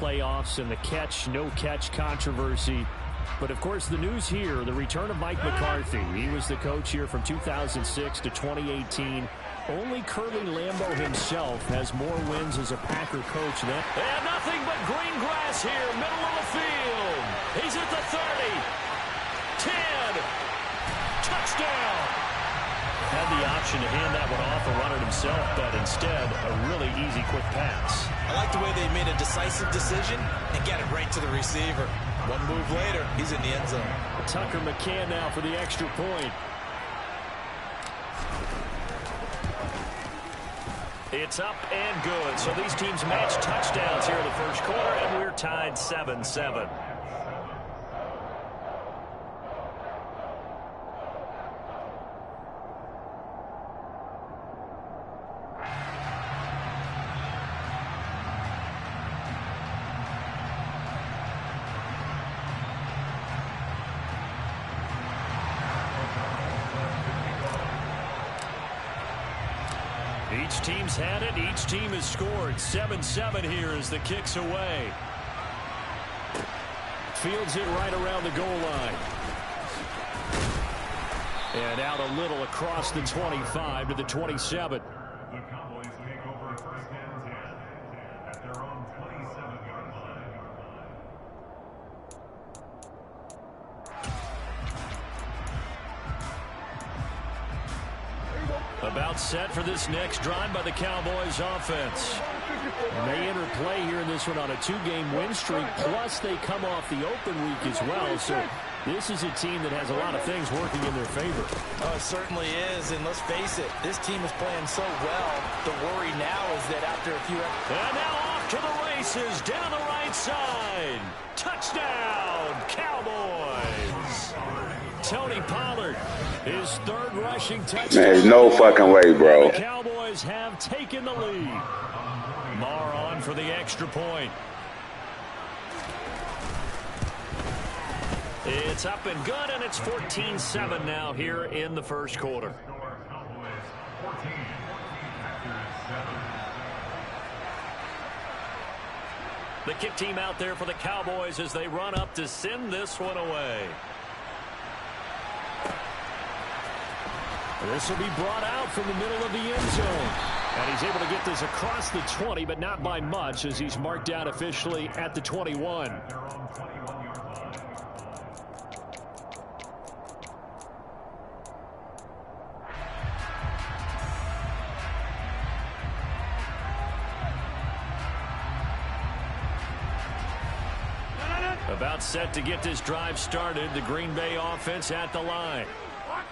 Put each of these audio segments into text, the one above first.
playoffs and the catch, no catch controversy. But, of course, the news here, the return of Mike McCarthy. He was the coach here from 2006 to 2018. Only Curly Lambeau himself has more wins as a Packer coach than. And nothing but green grass here, middle of the field. He's at the 30. 10. Touchdown. Had the option to hand that one off or run it himself, but instead, a really easy, quick pass. I like the way they made a decisive decision and get it right to the receiver. One move later, he's in the end zone. Tucker McCann now for the extra point. It's up and good. So these teams match touchdowns here in the first quarter, and we're tied 7-7. Each team's had it. Each team has scored. 7-7 here as the kick's away. Fields it right around the goal line. And out a little across the 25 to the 27. The Cowboys make over first and 10 at their own 27-yard line. About set for this next drive by the Cowboys offense. And they enter play here in this one on a 2-game win streak, plus they come off the open week as well. So this is a team that has a lot of things working in their favor. Oh, it certainly is, and let's face it, this team is playing so well. The worry now is that after a few... And now off to the races, down the right side. Touchdown, Cowboys. Tony Pollard, his third rushing touchdown. There's no fucking way, bro. The Cowboys have taken the lead. Marr on for the extra point. It's up and good, and it's 14-7 now here in the first quarter. The kick team out there for the Cowboys as they run up to send this one away. This will be brought out from the middle of the end zone. And he's able to get this across the 20, but not by much, as he's marked down officially at the 21. About set to get this drive started. The Green Bay offense at the line.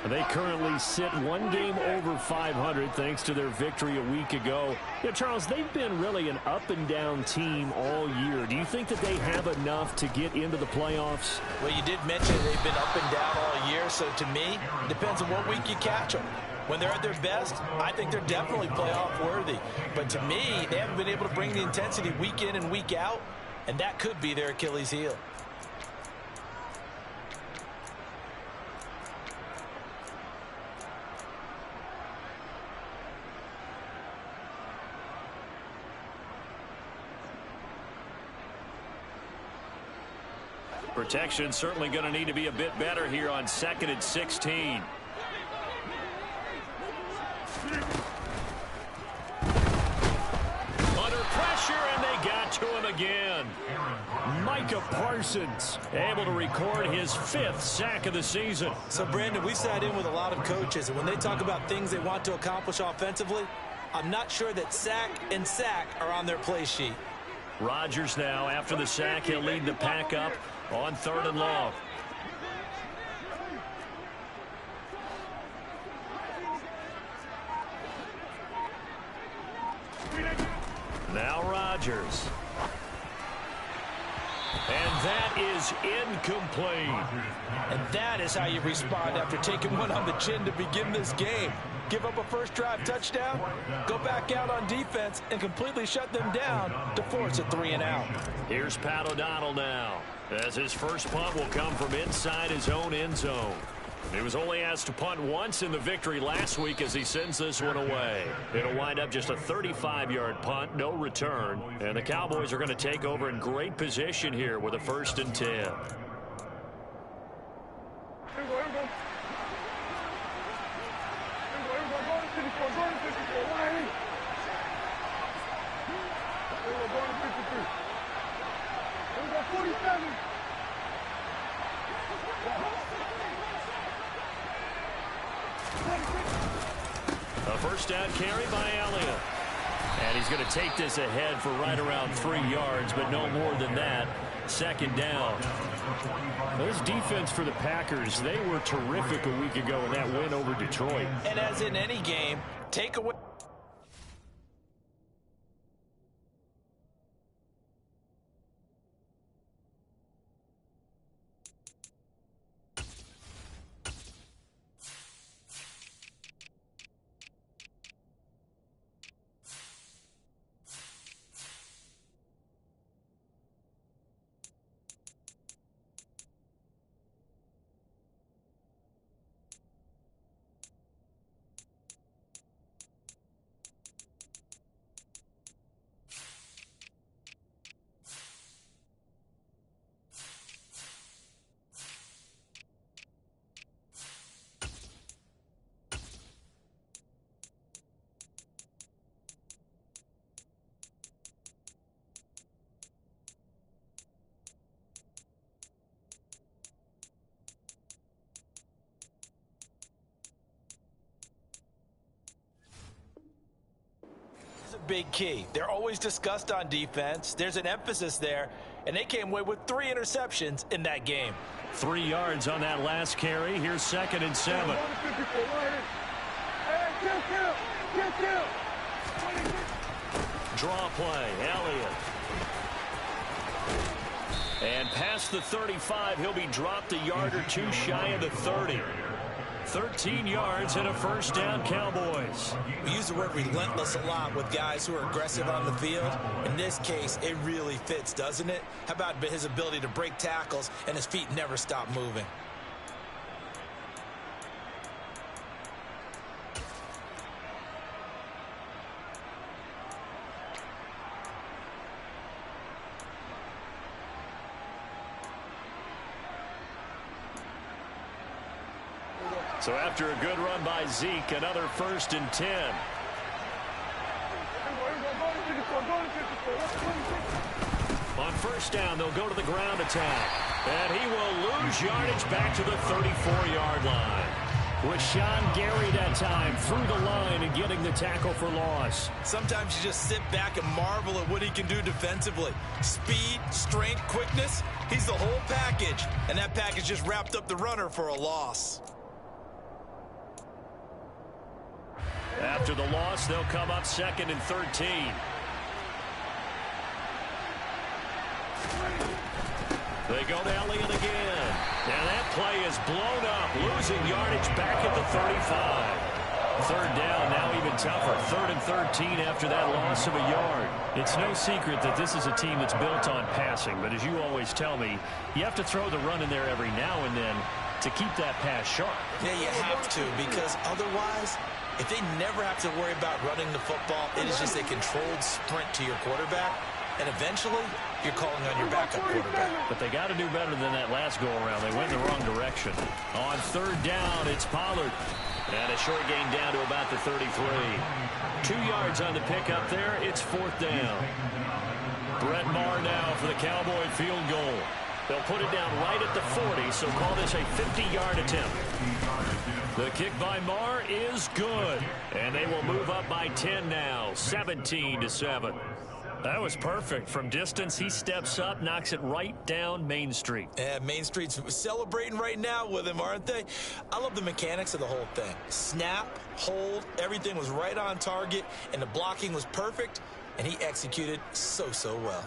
They currently sit one game over 500 thanks to their victory a week ago. Yeah, Charles, they've been really an up-and-down team all year. Do you think that they have enough to get into the playoffs? Well, you did mention they've been up and down all year, so to me, it depends on what week you catch them. When they're at their best, I think they're definitely playoff worthy. But to me, they haven't been able to bring the intensity week in and week out, and that could be their Achilles heel. Protection certainly going to need to be a bit better here on 2nd and 16. Under pressure, and they got to him again. Micah Parsons able to record his 5th sack of the season. So, Brandon, we sat in with a lot of coaches, and when they talk about things they want to accomplish offensively, I'm not sure that sack and sack are on their play sheet. Rodgers now, after the sack, he'll lead the pack up on 3rd and long. Now Rodgers. And that is incomplete. And that is how you respond after taking one on the chin to begin this game. Give up a first drive touchdown, go back out on defense, and completely shut them down to force a 3-and-out. Here's Pat O'Donnell now, as his first punt will come from inside his own end zone. He was only asked to punt once in the victory last week as he sends this one away. It'll wind up just a 35-yard punt, no return. And the Cowboys are going to take over in great position here with a 1st and 10. A 1st down carry by Elliott. And he's going to take this ahead for right around 3 yards, but no more than that. 2nd down. This defense for the Packers, they were terrific a week ago in that win over Detroit. And as in any game, take away. Big key. They're always discussed on defense. There's an emphasis there, and they came away with 3 interceptions in that game. 3 yards on that last carry. Here's 2nd and 7. Draw play, Elliott. And past the 35, he'll be dropped a yard or 2 shy of the 30. 13 yards and a 1st down, Cowboys. We use the word relentless a lot with guys who are aggressive on the field. In this case, it really fits, doesn't it? How about his ability to break tackles and his feet never stop moving? So after a good run by Zeke, another 1st and 10. On 1st down, they'll go to the ground attack. And he will lose yardage back to the 34-yard line. With Sean Gary that time through the line and getting the tackle for loss. Sometimes you just sit back and marvel at what he can do defensively. Speed, strength, quickness, he's the whole package. And that package just wrapped up the runner for a loss. After the loss, they'll come up 2nd and 13. They go to Elliott again. And that play is blown up, losing yardage back at the 35. 3rd down, now even tougher. 3rd and 13 after that loss of a yard. It's no secret that this is a team that's built on passing, but as you always tell me, you have to throw the run in there every now and then to keep that pass sharp. Yeah, you have to, because otherwise, if they never have to worry about running the football, it is just a controlled sprint to your quarterback, and eventually you're calling on your backup quarterback. But they got to do better than that last go-around. They went in the wrong direction. On 3rd down, it's Pollard. And a short gain down to about the 33. 2 yards on the pickup there. It's 4th down. Brett Maher now for the Cowboy field goal. They'll put it down right at the 40, so call this a 50-yard attempt. The kick by Maher is good. And they will move up by 10 now, 17-7. That was perfect. From distance, he steps up, knocks it right down Main Street. Yeah, Main Street's celebrating right now with him, aren't they? I love the mechanics of the whole thing. Snap, hold, everything was right on target, and the blocking was perfect, and he executed so well.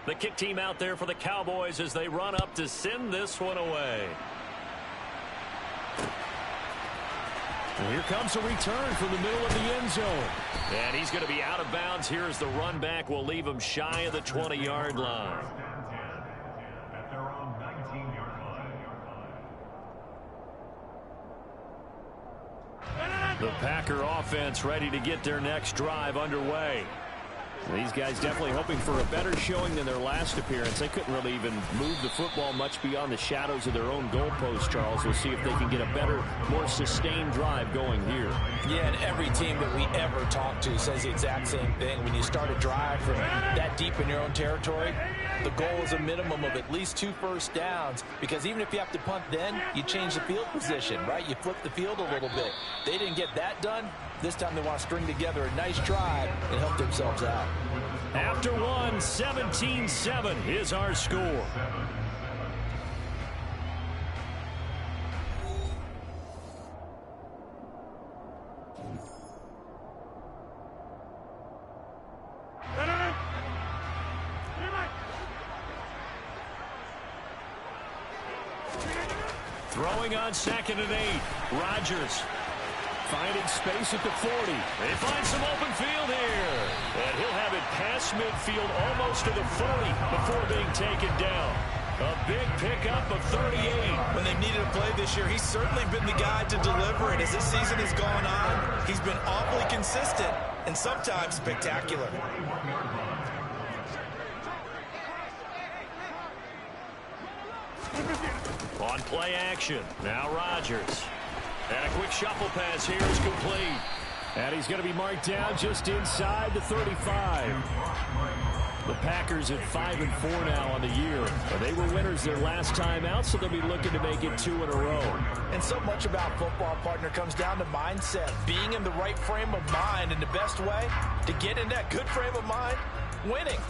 The kick team out there for the Cowboys as they run up to send this one away. And here comes a return from the middle of the end zone. And he's going to be out of bounds here as the run back will leave him shy of the 20-yard line. At their own 19-yard line. The Packer offense ready to get their next drive underway. These guys definitely hoping for a better showing than their last appearance. They couldn't really even move the football much beyond the shadows of their own goalpost, Charles. We'll see if they can get a better, more sustained drive going here. Yeah, and every team that we ever talk to says the exact same thing. When you start a drive from that deep in your own territory, the goal is a minimum of at least 2 first downs, because even if you have to punt then, you change the field position, right? You flip the field a little bit. They didn't get that done. This time they want to string together a nice drive and help themselves out. After one, 17-7 is our score. Throwing on 2nd and 8. Rodgers finding space at the 40. They find some open field here. And he'll have it past midfield almost to the 40 before being taken down. A big pickup of 38. When they've needed a play this year, he's certainly been the guy to deliver it. As this season has gone on, he's been awfully consistent and sometimes spectacular. On play action, now Rodgers. And a quick shuffle pass here is complete. And he's going to be marked down just inside the 35. The Packers at 5-4 now on the year. They were winners their last time out, so they'll be looking to make it 2 in a row. And so much about football, partner, comes down to mindset. Being in the right frame of mind, and the best way to get in that good frame of mind, winning.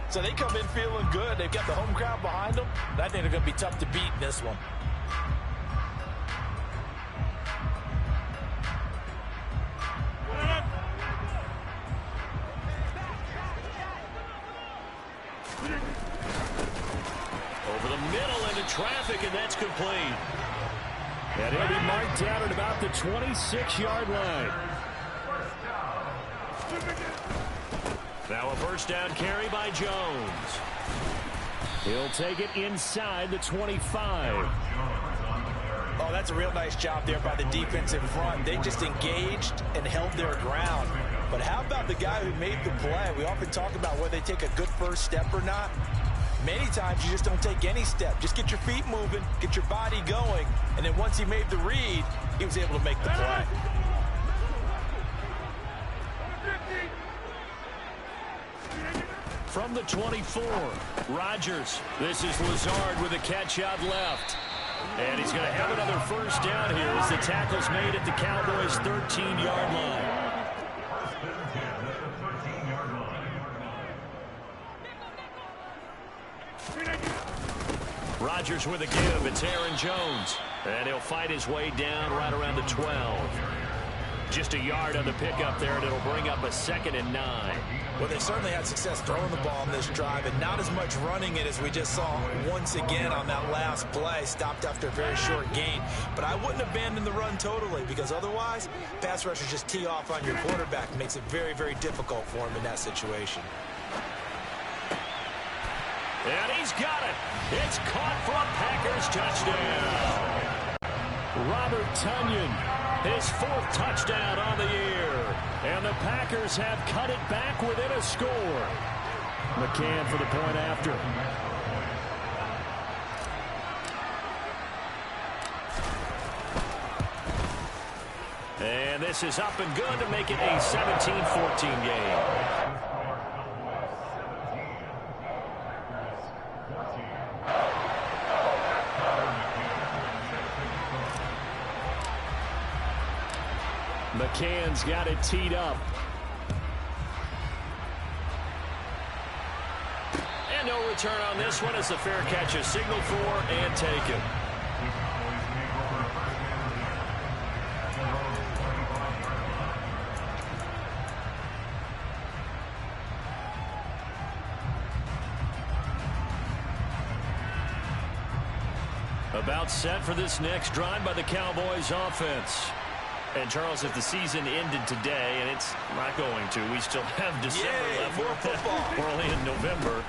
So they come in feeling good. They've got the home crowd behind them. And I think they're going to be tough to beat in this one. Over the middle into traffic, and that's complete. And he'll be marked down at about the 26-yard line. Now a first down carry by Jones. He'll take it inside the 25. Oh, that's a real nice job there by the defense in front. They just engaged and held their ground. But how about the guy who made the play? We often talk about whether they take a good first step or not. Many times you just don't take any step. Just get your feet moving, get your body going, and then once he made the read, he was able to make the play. From the 24, Rodgers. This is Lazard with a catch out left. And he's going to have another first down here as the tackle's made at the Cowboys' 13-yard line. Rodgers with a give. It's Aaron Jones. And he'll fight his way down right around the 12. Just a yard on the pickup there, and it'll bring up a 2nd and 9. Well, they certainly had success throwing the ball in this drive, and not as much running it as we just saw once again on that last play. Stopped after a very short gain. But I wouldn't abandon the run totally, because otherwise, pass rushers just tee off on your quarterback. It makes it very, very difficult for him in that situation. And he's got it. It's caught for a Packers touchdown. Robert Tonyan, his 4th touchdown on the year. And the Packers have cut it back within a score. McCann for the point after. And this is up and good to make it a 17-14 game. McCann's got it teed up. And no return on this one as the fair catch is signaled for and taken. About set for this next drive by the Cowboys offense. And, Charles, if the season ended today, and it's not going to, we still have December left. More football. We're only in November.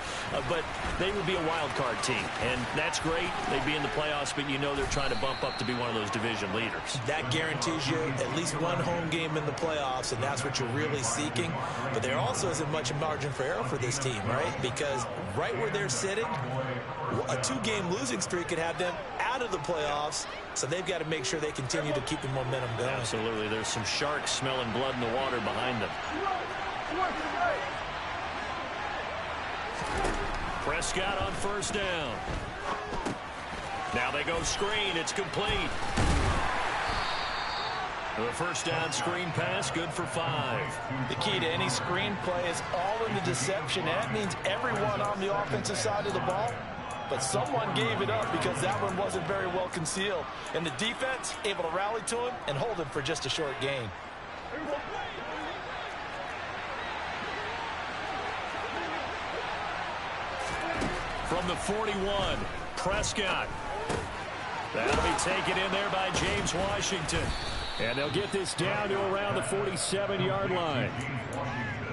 But they would be a wild card team. And that's great. They'd be in the playoffs, but you know they're trying to bump up to be one of those division leaders. That guarantees you at least one home game in the playoffs, and that's what you're really seeking. But there also isn't much margin for error for this team, right? Because right where they're sitting, a 2-game losing streak could have them out of the playoffs. So they've got to make sure they continue to keep the momentum going. Absolutely. There's some sharks smelling blood in the water behind them. Prescott on first down. Now they go screen. It's complete. The first down screen pass, good for 5. The key to any screen play is all in the deception. That means everyone on the offensive side of the ball. But someone gave it up because that one wasn't very well concealed. And the defense able to rally to him and hold him for just a short gain. From the 41, Prescott. That'll be taken in there by James Washington. And they'll get this down to around the 47-yard line.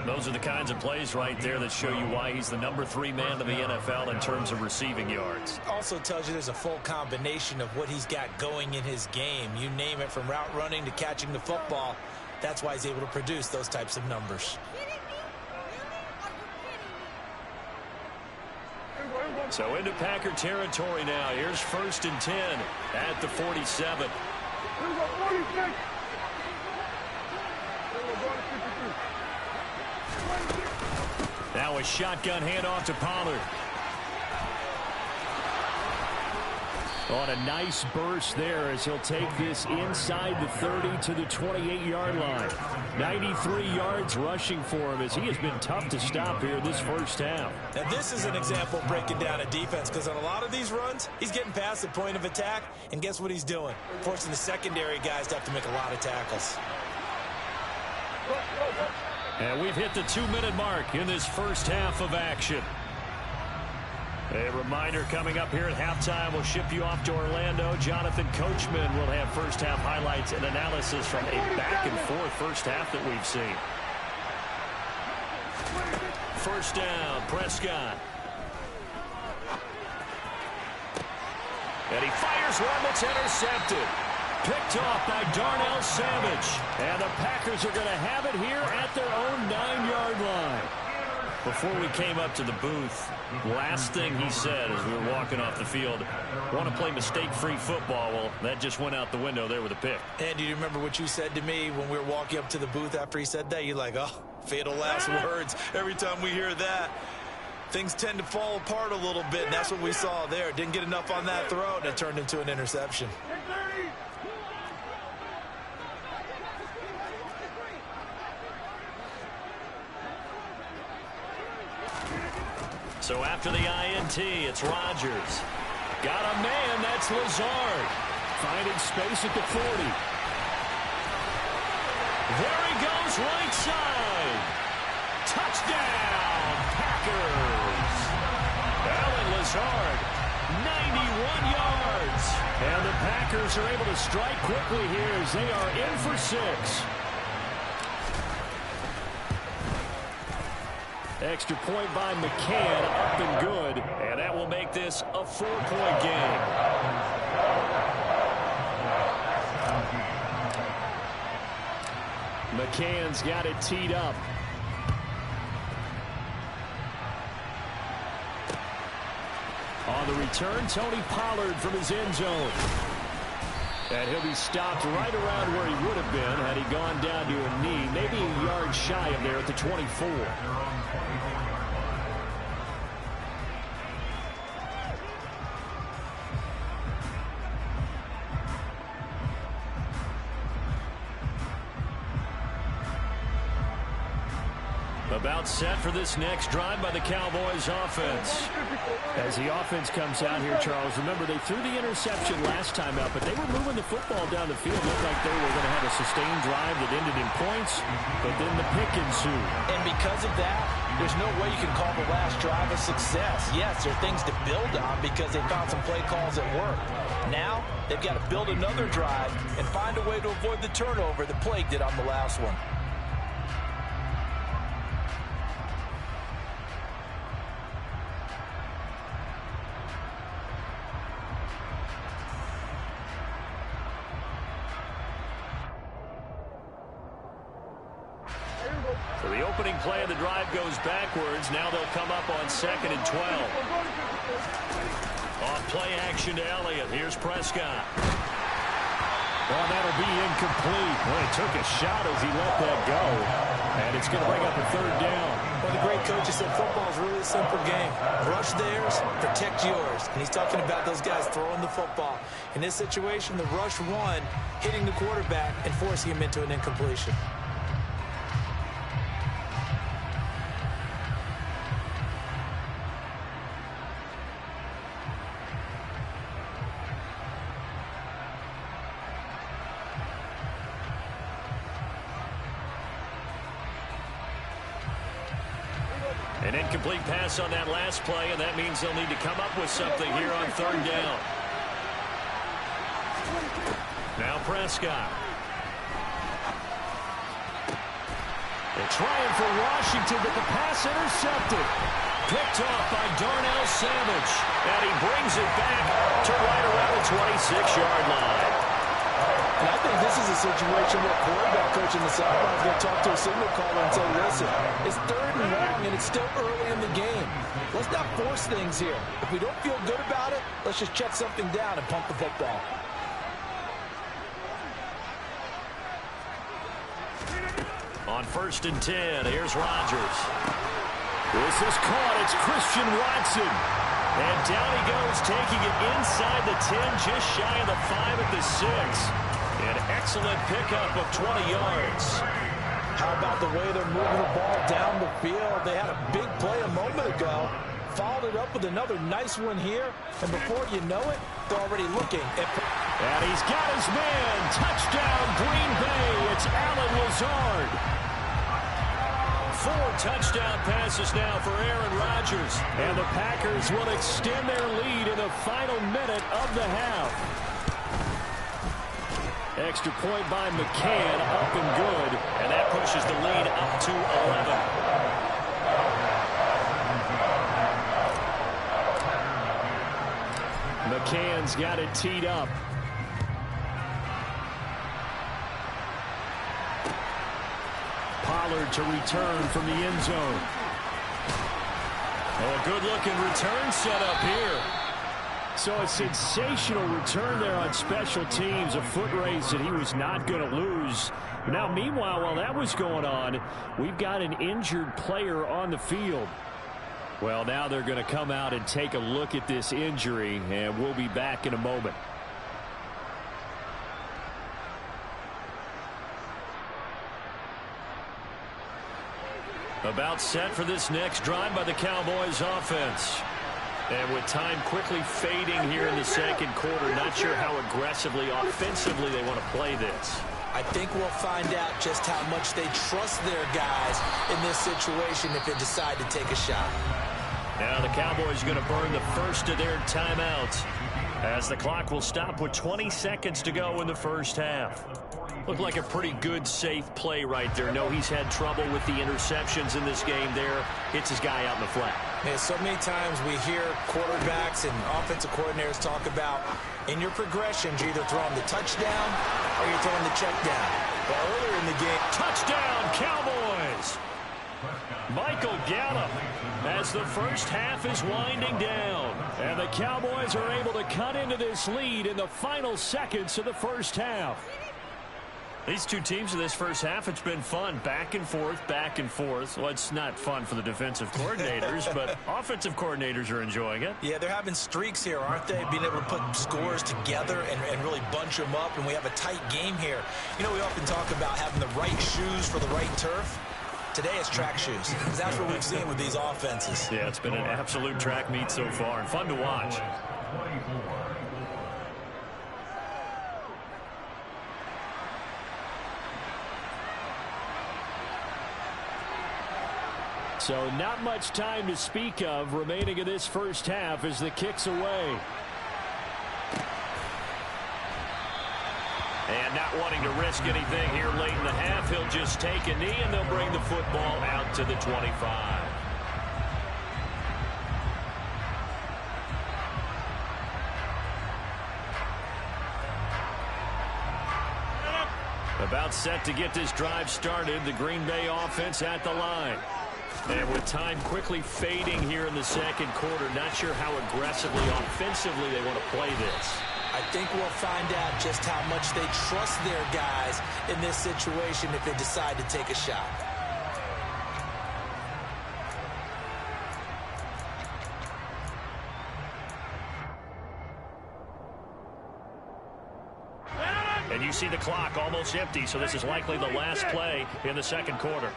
Those are the kinds of plays right there that show you why he's the number 3 man in the NFL in terms of receiving yards. Also tells you there's a full combination of what he's got going in his game. You name it, from route running to catching the football. That's why he's able to produce those types of numbers. So into Packer territory now. Here's 1st and 10 at the 47. Now a shotgun handoff to Pollard. On a nice burst there as he'll take this inside the 30 to the 28-yard line. 93 yards rushing for him as he has been tough to stop here this first half. And this is an example of breaking down a defense, because on a lot of these runs, he's getting past the point of attack, and guess what he's doing? Forcing the secondary guys to have to make a lot of tackles. And we've hit the 2-minute mark in this first half of action. A reminder coming up here at halftime, we'll ship you off to Orlando. Jonathan Coachman will have first half highlights and analysis from a back-and-forth first half that we've seen. First down, Prescott. And he fires one that's intercepted. Picked off by Darnell Savage. And the Packers are going to have it here at their own 9-yard line. Before we came up to the booth, last thing he said as we were walking off the field, want to play mistake-free football. Well, that just went out the window there with a pick. And do you remember what you said to me when we were walking up to the booth after he said that? You're like, oh, fatal last words. Every time we hear that, things tend to fall apart a little bit, and that's what we saw there. Didn't get enough on that throw, and it turned into an interception. So after the INT, it's Rodgers. Got a man, that's Lazard. Finding space at the 40. There he goes, right side. Touchdown, Packers. Allen Lazard, 91 yards. And the Packers are able to strike quickly here as they are in for 6. Extra point by McCann, up and good. And that will make this a 4-point game. McCann's got it teed up. On the return, Tony Pollard from his end zone. And he'll be stopped right around where he would have been had he gone down to a knee, maybe a yard shy of there at the 24. About set for this next drive by the Cowboys offense. As the offense comes out here, Charles, remember they threw the interception last time out, but they were moving the football down the field. Looked like they were going to have a sustained drive that ended in points, but then the pick ensued. And because of that, there's no way you can call the last drive a success. Yes, there are things to build on because they found some play calls that work. Now, they've got to build another drive and find a way to avoid the turnover that plagued it on the last one. So the opening play of the drive goes backwards. Now they'll come up on 2nd and 12. Off play action to Elliott. Here's Prescott. Well, that'll be incomplete. Well, he took a shot as he let that go. And it's going to bring up a 3rd down. Well, the great coach has said football is really a simple game. Rush theirs, protect yours. And he's talking about those guys throwing the football. In this situation, the rush one, hitting the quarterback and forcing him into an incompletion. An incomplete pass on that last play, and that means they'll need to come up with something here on 3rd down. Now Prescott. They're trying for Washington, but the pass intercepted. Picked off by Darnell Savage. And he brings it back to right around the 26-yard line. And I think this is a situation where quarterback coach in the sideline is going to talk to a signal caller and say, listen, it's 3rd and long, and it's still early in the game. Let's not force things here. If we don't feel good about it, let's just check something down and pump the football. On 1st and 10, here's Rodgers. This is caught. It's Christian Watson. And down he goes, taking it inside the 10, just shy of the 5 at the 6. An excellent pickup of 20 yards. How about the way they're moving the ball down the field? They had a big play a moment ago. Followed it up with another nice one here. And before you know it, they're already looking at... And he's got his man. Touchdown, Green Bay. It's Allen Lazard. 4 touchdown passes now for Aaron Rodgers. And the Packers will extend their lead in the final minute of the half. Extra point by McCann, up and good. And that pushes the lead up to 11. McCann's got it teed up. Pollard to return from the end zone. Oh, a good-looking return set up here. So a sensational return there on special teams, a foot race that he was not going to lose. Now, meanwhile, while that was going on, we've got an injured player on the field. Well, now they're going to come out and take a look at this injury, and we'll be back in a moment. About set for this next drive by the Cowboys offense. And with time quickly fading here in the 2nd quarter, not sure how aggressively, offensively they want to play this. I think we'll find out just how much they trust their guys in this situation if they decide to take a shot. Now the Cowboys are going to burn the first of their timeouts as the clock will stop with 20 seconds to go in the first half. Looked like a pretty good, safe play right there. No, he's had trouble with the interceptions in this game there. Hits his guy out in the flat. Yeah, so many times we hear quarterbacks and offensive coordinators talk about in your progressions, you're either throwing the touchdown or you're throwing the check down. But earlier in the game, touchdown, Cowboys! Michael Gallup as the first half is winding down. And the Cowboys are able to cut into this lead in the final seconds of the first half. These two teams in this first half, it's been fun. Back and forth, back and forth. Well, it's not fun for the defensive coordinators, but offensive coordinators are enjoying it. Yeah, they're having streaks here, aren't they? Being able to put scores together and really bunch them up, and we have a tight game here. You know, we often talk about having the right shoes for the right turf. Today it's track shoes. That's what we've seen with these offenses. Yeah, it's been an absolute track meet so far, and fun to watch. So not much time to speak of remaining in this first half as the kick's away. And not wanting to risk anything here late in the half, he'll just take a knee, and they'll bring the football out to the 25. About set to get this drive started, the Green Bay offense at the line. And with time quickly fading here in the second quarter, not sure how aggressively, offensively they want to play this. I think we'll find out just how much they trust their guys in this situation if they decide to take a shot. And you see the clock almost empty, so this is likely the last play in the second quarter.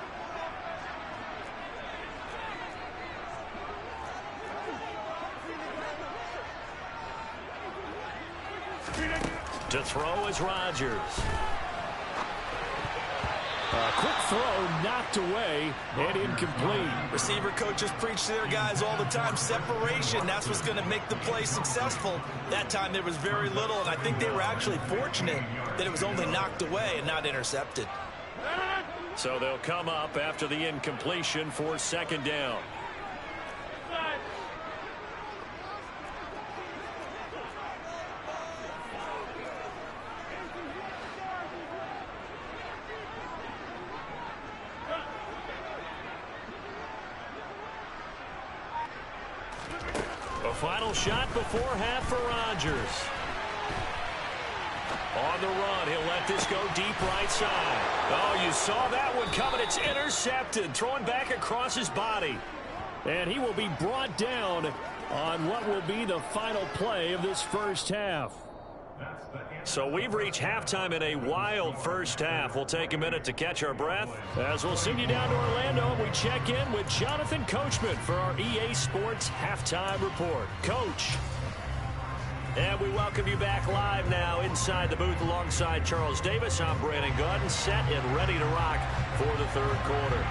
To throw is Rodgers. A quick throw knocked away and incomplete. Receiver coaches preach to their guys all the time. Separation, that's what's going to make the play successful. That time there was very little, and I think they were actually fortunate that it was only knocked away and not intercepted. So they'll come up after the incompletion for second down. A final shot before half for Rodgers. On the run, he'll let this go deep right side. Oh, you saw that one coming. It's intercepted, throwing back across his body. And he will be brought down on what will be the final play of this first half. So we've reached halftime in a wild first half. We'll take a minute to catch our breath as we'll send you down to Orlando. We check in with Jonathan Coachman for our EA Sports Halftime Report. Coach. And we welcome you back live now inside the booth alongside Charles Davis. I'm Brandon Gordon, set and ready to rock for the third quarter.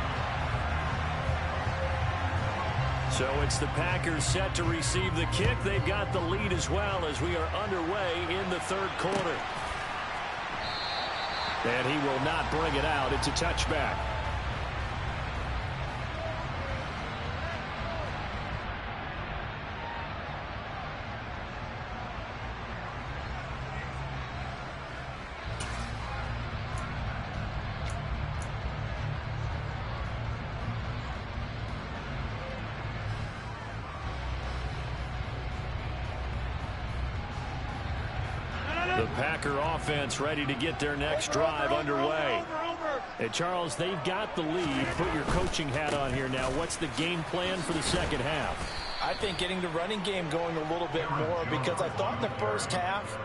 So it's the Packers set to receive the kick. They've got the lead as well as we are underway in the third quarter. And he will not bring it out. It's a touchback. The Packer offense ready to get their next drive underway. And Charles, they've got the lead. Put your coaching hat on here now. What's the game plan for the second half? I think getting the running game going a little bit more, because I thought in the first half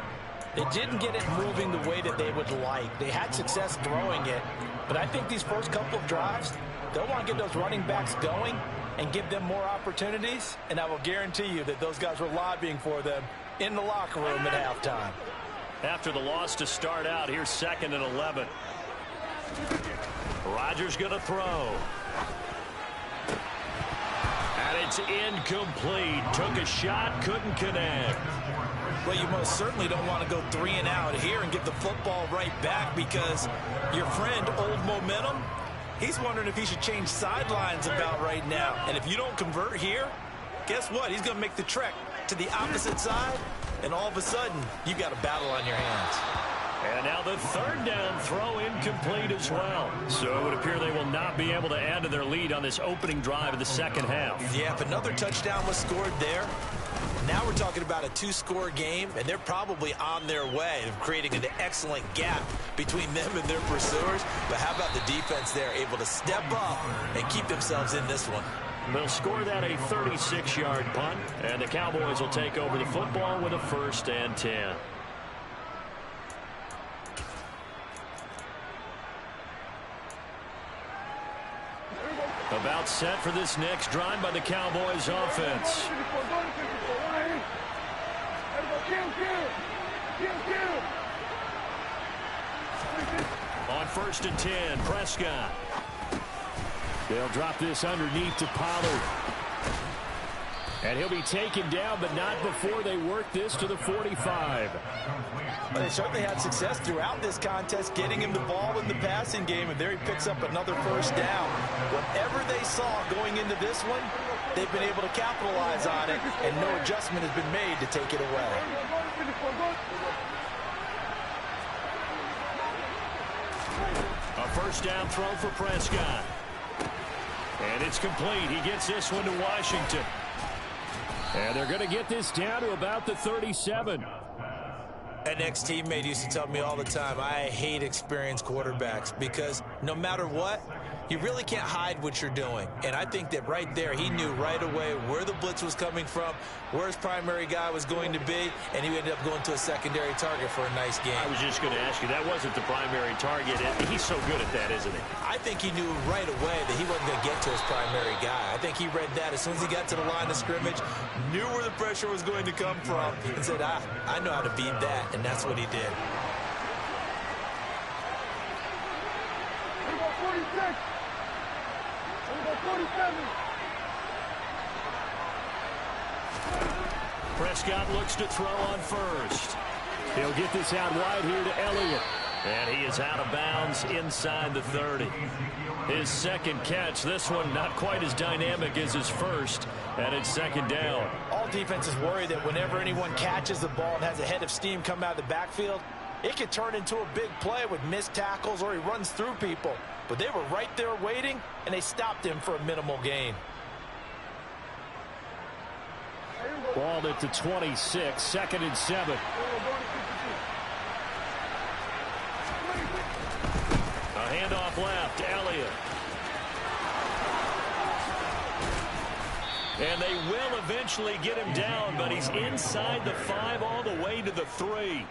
they didn't get it moving the way that they would like. They had success throwing it, but I think these first couple of drives, they'll want to get those running backs going and give them more opportunities, and I will guarantee you that those guys were lobbying for them in the locker room at halftime. After the loss to start out, here's 2nd and 11. Rodgers going to throw. And it's incomplete. Took a shot, couldn't connect. Well, you most certainly don't want to go 3 and out here and get the football right back, because your friend, Old Momentum, he's wondering if he should change sidelines about right now. And if you don't convert here, guess what? He's going to make the trek to the opposite side, and all of a sudden, you got a battle on your hands. And now the third down throw incomplete as well. So it would appear they will not be able to add to their lead on this opening drive of the second half. Yeah, if another touchdown was scored there, now we're talking about a 2-score game, and they're probably on their way of creating an excellent gap between them and their pursuers. But how about the defense there, able to step up and keep themselves in this one? They'll score that a 36-yard punt, and the Cowboys will take over the football with a 1st and 10. About set for this next drive by the Cowboys offense. On 1st and 10, Prescott. They'll drop this underneath to Pollard. And he'll be taken down, but not before they work this to the 45. Well, they certainly had success throughout this contest, getting him the ball in the passing game, and there he picks up another first down. Whatever they saw going into this one, they've been able to capitalize on it, and no adjustment has been made to take it away. A first down throw for Prescott. And it's complete. He gets this one to Washington. And they're going to get this down to about the 37. An ex-teammate used to tell me all the time, I hate experienced quarterbacks because no matter what, you really can't hide what you're doing. And I think that right there, he knew right away where the blitz was coming from, where his primary guy was going to be, and he ended up going to a secondary target for a nice game. I was just going to ask you, that wasn't the primary target. He's so good at that, isn't he? I think he knew right away that he wasn't going to get to his primary guy. I think he read that as soon as he got to the line of scrimmage, knew where the pressure was going to come from, and said, I know how to beat that, and that's what he did. Prescott looks to throw on first. He'll get this out wide here to Elliott. And he is out of bounds inside the 30. His second catch, this one not quite as dynamic as his first, and it's second down. All defenses worry that whenever anyone catches the ball and has a head of steam come out of the backfield, it could turn into a big play with missed tackles or he runs through people. But they were right there waiting, and they stopped him for a minimal gain. Ball at the 26, second and 7. A handoff left, Elliott. And they will eventually get him down, but he's inside the 5 all the way to the 3.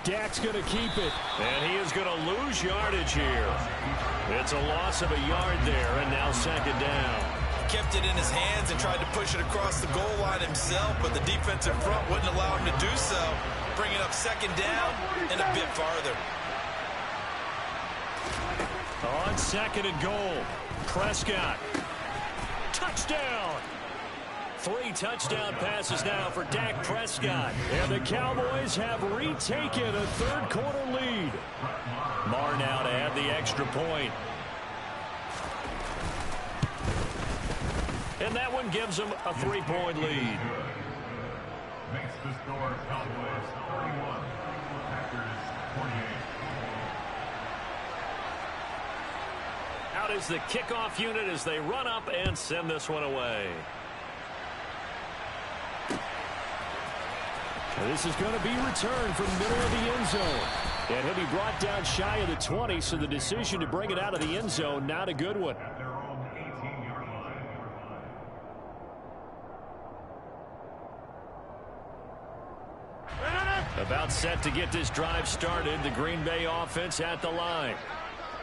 Dak's going to keep it, and he is going to lose yardage here. It's a loss of a yard there, and now second down. He kept it in his hands and tried to push it across the goal line himself, but the defensive front wouldn't allow him to do so, bringing up second down and a bit farther. On second and goal, Prescott. Touchdown! 3 touchdown passes now for Dak Prescott. And the Cowboys have retaken a third-quarter lead. Marr now to add the extra point. And that one gives them a 3-point lead. Makes the score Cowboys 31, Packers 28. Out is the kickoff unit as they run up and send this one away. This is going to be returned from the middle of the end zone. And he'll be brought down shy of the 20, so the decision to bring it out of the end zone, not a good one. At their own 18-yard line. About set to get this drive started, the Green Bay offense at the line.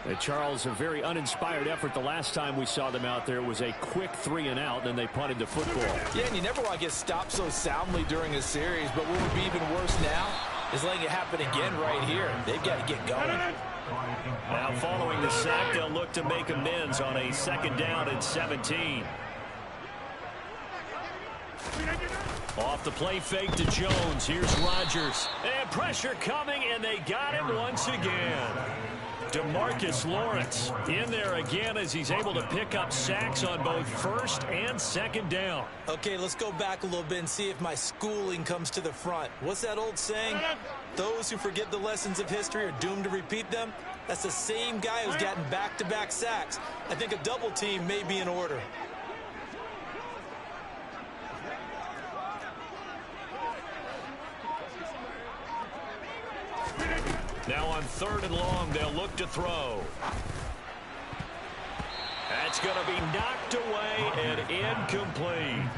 And Charles, a very uninspired effort the last time we saw them out there. It was a quick 3-and-out, and they punted the football. Yeah, and you never want to get stopped so soundly during a series, but what would be even worse now is letting it happen again right here. They've got to get going. Now, following the sack, they'll look to make amends on a second down and 17. Off the play fake to Jones. Here's Rodgers. And pressure coming, and they got him once again. DeMarcus Lawrence in there again as he's able to pick up sacks on both first and second down. Okay, let's go back a little bit and see if my schooling comes to the front. What's that old saying? Those who forget the lessons of history are doomed to repeat them. That's the same guy who's gotten back-to-back sacks. I think a double team may be in order. Now on third and long, they'll look to throw. That's going to be knocked away and incomplete.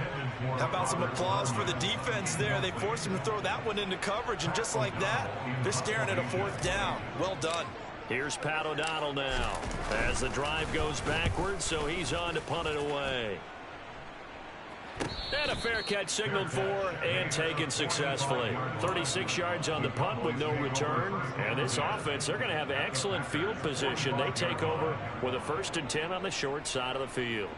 How about some applause for the defense there? They forced him to throw that one into coverage, and just like that, they're staring at a fourth down. Well done. Here's Pat O'Donnell now as the drive goes backwards, so he's on to punt it away. And a fair catch signaled for and taken successfully. 36 yards on the punt with no return. And this offense, they're going to have excellent field position. They take over with a 1st and 10 on the short side of the field.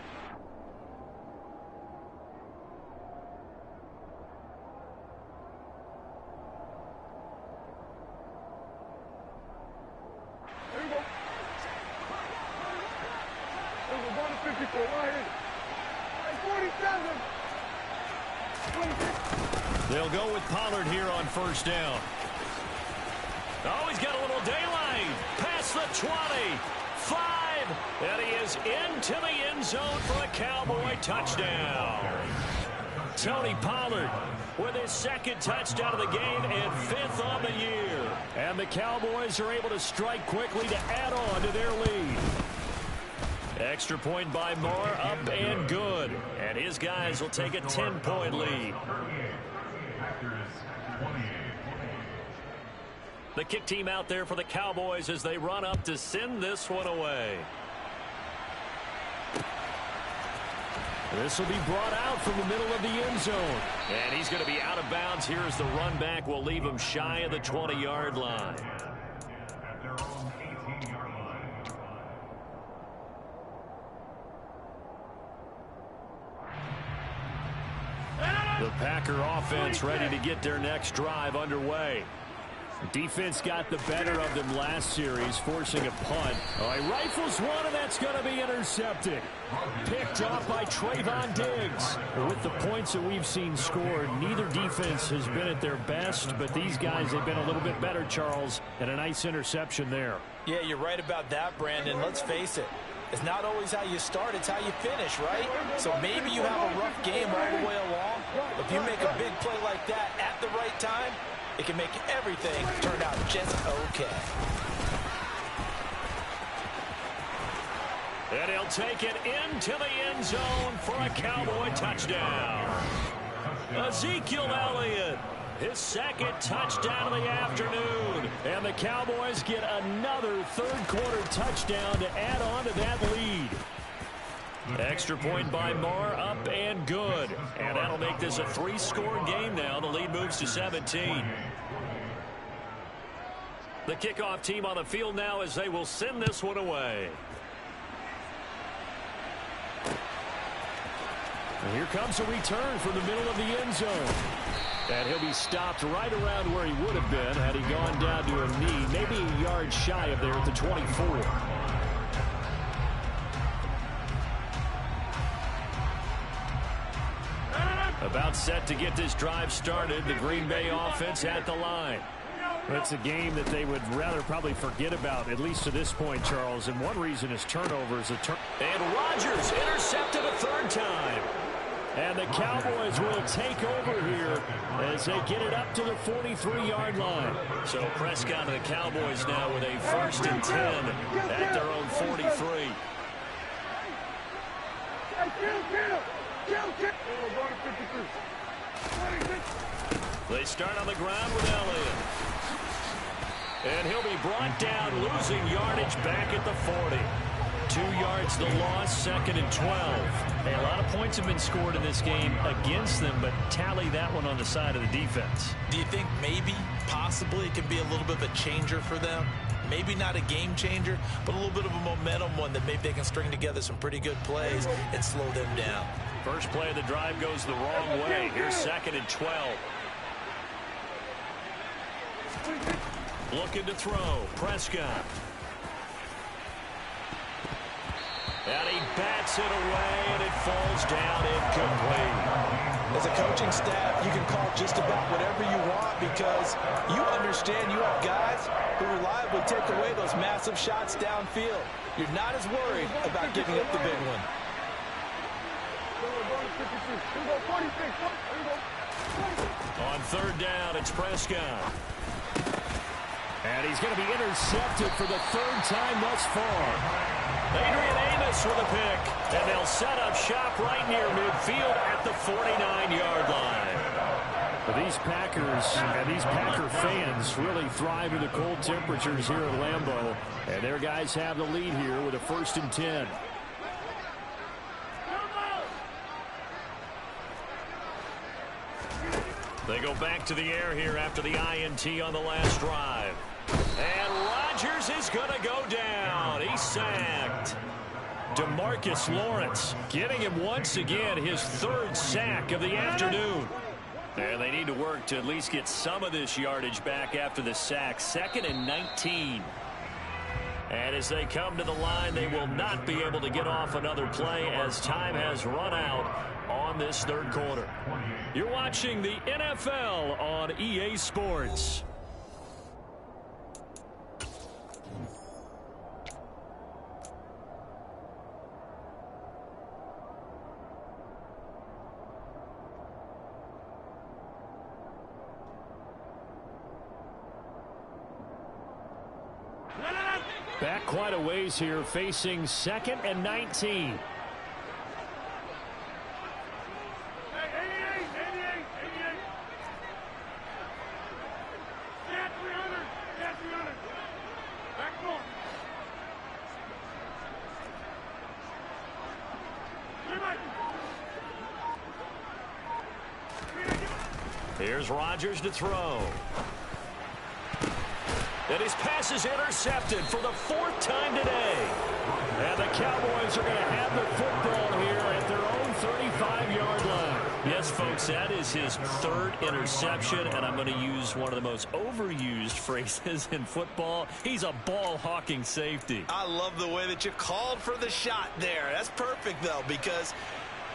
They'll go with Pollard here on 1st down. Oh, he's got a little daylight. Past the 20. 5. And he is into the end zone for a Cowboy touchdown. Tony Pollard with his 2nd touchdown of the game and 5th on the year. And the Cowboys are able to strike quickly to add on to their lead. Extra point by Moore, up and good. And his guys will take a 10-point lead. The kick team out there for the Cowboys as they run up to send this one away. This will be brought out from the middle of the end zone. And he's going to be out of bounds here as the run back will leave him shy of the 20-yard line. The Packer offense ready to get their next drive underway. Defense got the better of them last series, forcing a punt. He rifles one, and that's going to be intercepted. Picked off by Trayvon Diggs. With the points that we've seen scored, neither defense has been at their best, but these guys have been a little bit better, Charles, and a nice interception there. Yeah, you're right about that, Brandon. Let's face it. It's not always how you start, it's how you finish, right? So maybe you have a rough game all the way along. If you make a big play like that at the right time, it can make everything turn out just okay. And he'll take it into the end zone for a Cowboy touchdown. Ezekiel Elliott, his 2nd touchdown of the afternoon. And the Cowboys get another 3rd quarter touchdown to add on to that lead. Extra point by Moore, up and good. And that'll make this a 3-score game now. The lead moves to 17. The kickoff team on the field now as they will send this one away. And here comes a return from the middle of the end zone. And he'll be stopped right around where he would have been had he gone down to a knee, maybe a yard shy of there at the 24. About set to get this drive started. The Green Bay offense at the line. That's a game that they would rather probably forget about, at least to this point, Charles. And one reason is turnovers. And Rodgers intercepted a 3rd time. And the Cowboys will take over here as they get it up to the 43-yard line. So Prescott and the Cowboys now with a 1st and 10 at their own 43. They start on the ground with Elliott. And he'll be brought down, losing yardage back at the 40. 2 yards the loss, 2nd and 12. Hey, a lot of points have been scored in this game against them, but tally that one on the side of the defense. Do you think maybe, possibly, it could be a little bit of a changer for them? Maybe not a game changer, but a little bit of a momentum one that maybe they can string together some pretty good plays and slow them down. First play of the drive goes the wrong way. Here's 2nd and 12. Looking to throw. Prescott. And he bats it away, and it falls down incomplete. As a coaching staff, you can call just about whatever you want because you understand you have guys who reliably take away those massive shots downfield. You're not as worried about giving up the big one. On 3rd down, it's Prescott. And he's going to be intercepted for the 3rd time thus far. Adrian Amos with a pick. And they'll set up shop right near midfield at the 49-yard line. But these Packers and these Packer fans really thrive in the cold temperatures here at Lambeau. And their guys have the lead here with a 1st and 10. They go back to the air here after the INT on the last drive. And Rodgers is going to go down. He's sacked. DeMarcus Lawrence getting him once again his third sack of the afternoon. And they need to work to at least get some of this yardage back after the sack. 2nd and 19. And as they come to the line, they will not be able to get off another play as time has run out on this third quarter. You're watching the NFL on EA Sports. Back quite a ways here, facing 2nd and 19. Here's Rodgers to throw. And his pass is intercepted for the 4th time today. And the Cowboys are going to have the football here at their own 35-yard line. Yes, folks, that is his 3rd interception, and I'm going to use one of the most overused phrases in football. He's a ball-hawking safety. I love the way that you called for the shot there. That's perfect, though, because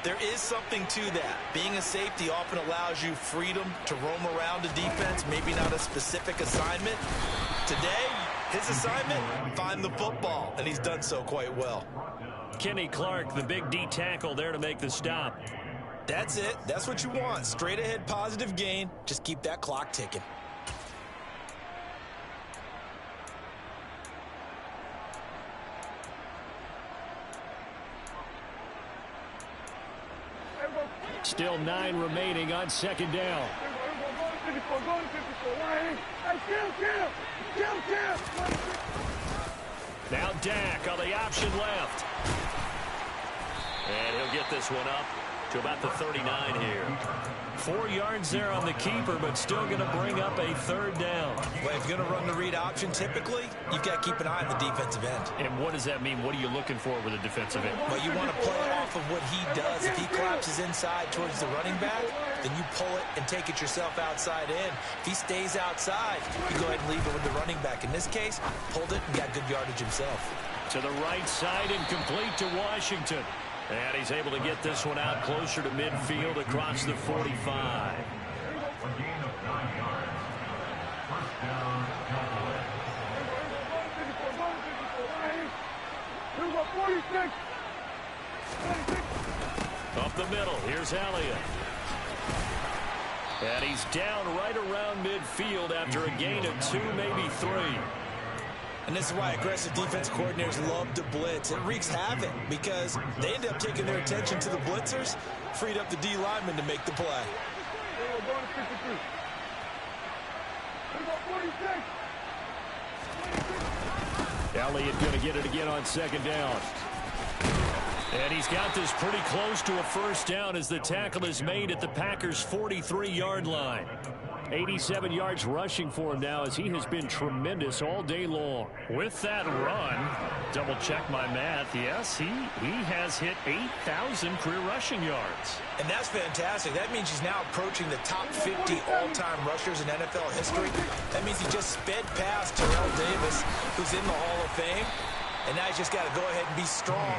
there is something to that. Being a safety often allows you freedom to roam around a defense, maybe not a specific assignment. Today, his assignment, find the football, and he's done so quite well. Kenny Clark, the big D tackle there to make the stop. That's it. That's what you want. Straight ahead positive gain. Just keep that clock ticking. Still 9 remaining on 2nd down. Now Dak on the option left. And he'll get this one up to about the 39 here. 4 yards there on the keeper, but still going to bring up a 3rd down. Well, if you're going to run the read option, typically, you've got to keep an eye on the defensive end. And what does that mean? What are you looking for with a defensive end? Well, you want to play off of what he does. If he collapses inside towards the running back, then you pull it and take it yourself outside in. If he stays outside, you go ahead and leave it with the running back. In this case, pulled it and got good yardage himself. To the right side and complete to Washington. And he's able to get this one out closer to midfield across the 45. A gain of 9 yards. First down, Cowboys. Up the middle, here's Elliott. And he's down right around midfield after a gain of 2, maybe 3. And this is why aggressive defense coordinators love to blitz. It wreaks havoc because they end up taking their attention to the blitzers, freed up the D lineman to make the play. Elliott going to get it again on 2nd down. And he's got this pretty close to a 1st down as the tackle is made at the Packers' 43-yard line. 87 yards rushing for him now as he has been tremendous all day long. With that run, double check my math, yes, he has hit 8,000 career rushing yards. And that's fantastic. That means he's now approaching the top 50 all-time rushers in NFL history. That means he just sped past Terrell Davis, who's in the Hall of Fame. And now he's just got to go ahead and be strong